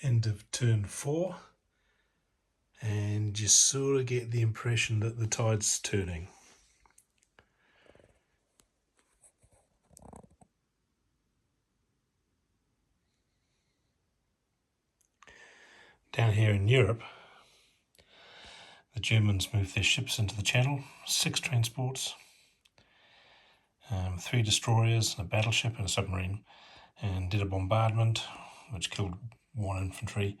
end of turn 4, and you sort of get the impression that the tide's turning. Down here in Europe, the Germans moved their ships into the channel, 6 transports, 3 destroyers, a battleship and a submarine, and did a bombardment which killed 1 infantry,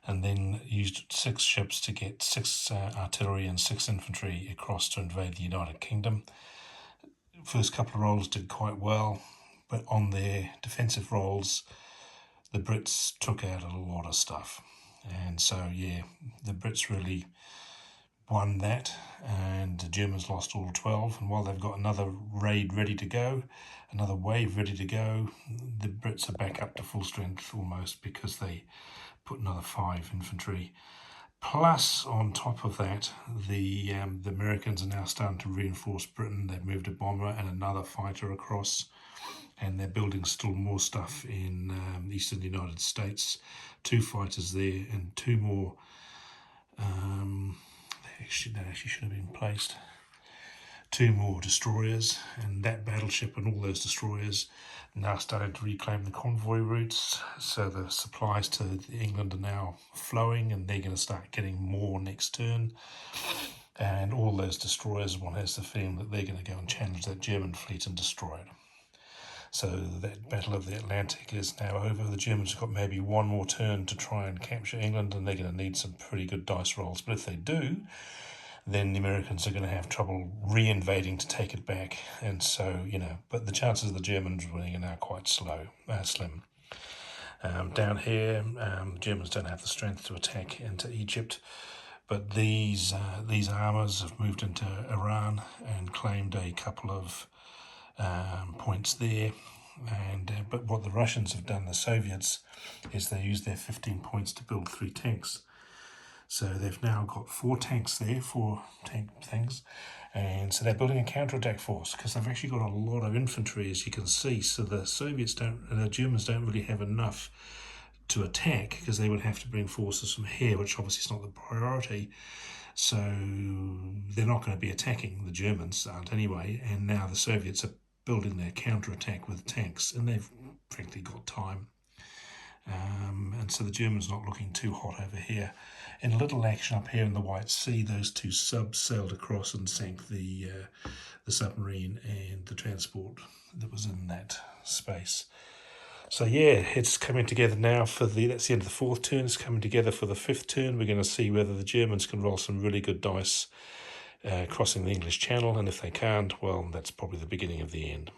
and then used 6 ships to get 6 artillery and 6 infantry across to invade the United Kingdom. First couple of rolls did quite well, but on their defensive rolls the Brits took out a lot of stuff, and so yeah, the Brits really won that, and the Germans lost all 12. And while they've got another raid ready to go, another wave ready to go, the Brits are back up to full strength almost, because they put another 5 infantry. Plus, on top of that, the Americans are now starting to reinforce Britain. They've moved a bomber and another fighter across, and they're building still more stuff in the eastern United States. 2 fighters there and 2 more. That actually should have been placed. 2 more destroyers, and that battleship and all those destroyers now started to reclaim the convoy routes, so the supplies to England are now flowing, and they're going to start getting more next turn. And all those destroyers, one has the feeling that they're going to go and challenge that German fleet and destroy it. So that Battle of the Atlantic is now over. The Germans have got maybe 1 more turn to try and capture England, and they're going to need some pretty good dice rolls. But if they do, then the Americans are going to have trouble re-invading to take it back. And so, but the chances of the Germans winning are now quite slim. Down here, the Germans don't have the strength to attack into Egypt, but these armours have moved into Iran and claimed a couple of points there. But what the Russians have done, the Soviets, is they used their 15 points to build 3 tanks. So they've now got 4 tanks there, 4 tank things, and so they're building a counterattack force, because they've actually got a lot of infantry, as you can see. So the Germans don't really have enough to attack, because they would have to bring forces from here, which obviously is not the priority. So they're not going to be attacking, the Germans aren't anyway, and now the Soviets are building their counterattack with tanks, and they've frankly got time. And so the Germans not looking too hot over here. In a little action up here in the White Sea, those 2 subs sailed across and sank the submarine and the transport that was in that space. So yeah, it's coming together now that's the end of the 4th turn. It's coming together for the 5th turn. We're going to see whether the Germans can roll some really good dice crossing the English Channel, and if they can't, well, that's probably the beginning of the end.